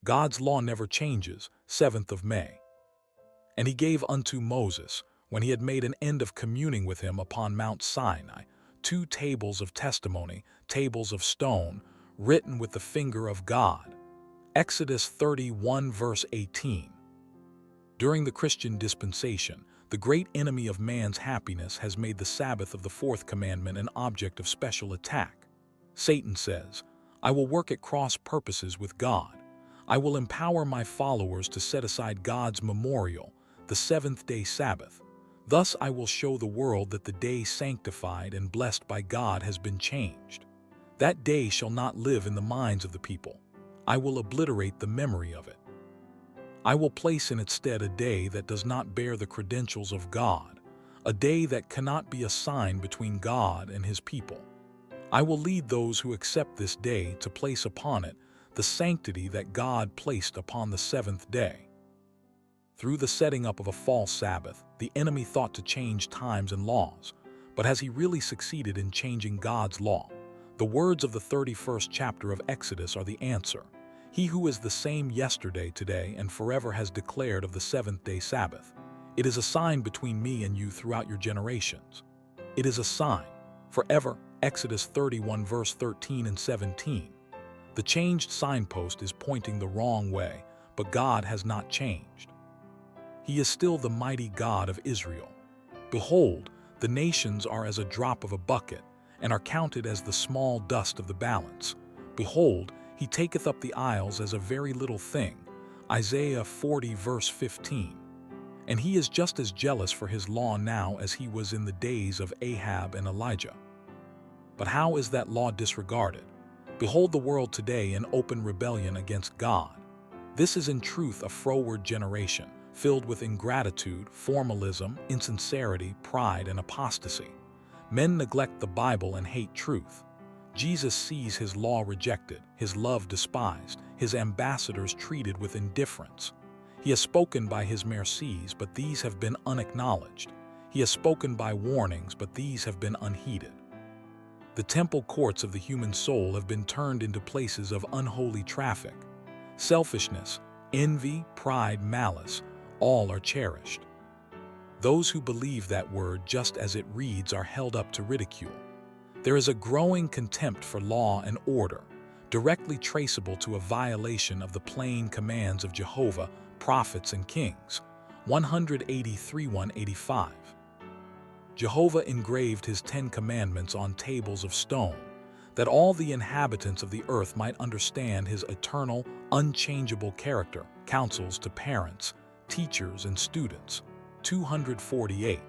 God's law never changes, 7th of May. And he gave unto Moses, when he had made an end of communing with him upon Mount Sinai, 2 tables of testimony, tables of stone, written with the finger of God. Exodus 31 verse 18. During the Christian dispensation, the great enemy of man's happiness has made the Sabbath of the 4th commandment an object of special attack. Satan says, I will work at cross purposes with God. I will empower my followers to set aside God's memorial, the 7th-day Sabbath. Thus I will show the world that the day sanctified and blessed by God has been changed. That day shall not live in the minds of the people. I will obliterate the memory of it. I will place in its stead a day that does not bear the credentials of God, a day that cannot be a sign between God and his people. I will lead those who accept this day to place upon it the sanctity that God placed upon the 7th day. Through the setting up of a false Sabbath, the enemy thought to change times and laws, but has he really succeeded in changing God's law? The words of the 31st chapter of Exodus are the answer. He who is the same yesterday, today, and forever has declared of the 7th-day Sabbath. It is a sign between me and you throughout your generations. It is a sign, forever, Exodus 31 verse 13 and 17. The changed signpost is pointing the wrong way, but God has not changed. He is still the mighty God of Israel. Behold, the nations are as a drop of a bucket, and are counted as the small dust of the balance. Behold, he taketh up the isles as a very little thing. Isaiah 40 verse 15. And he is just as jealous for his law now as he was in the days of Ahab and Elijah. But how is that law disregarded? Behold the world today in open rebellion against God. This is in truth a froward generation, filled with ingratitude, formalism, insincerity, pride, and apostasy. Men neglect the Bible and hate truth. Jesus sees his law rejected, his love despised, his ambassadors treated with indifference. He has spoken by his mercies, but these have been unacknowledged. He has spoken by warnings, but these have been unheeded. The temple courts of the human soul have been turned into places of unholy traffic. Selfishness, envy, pride, malice, all are cherished. Those who believe that word just as it reads are held up to ridicule. There is a growing contempt for law and order, directly traceable to a violation of the plain commands of Jehovah, prophets, and kings. 183:185. Jehovah engraved his 10 commandments on tables of stone, that all the inhabitants of the earth might understand his eternal, unchangeable character. Counsels to parents, teachers, and students. 248.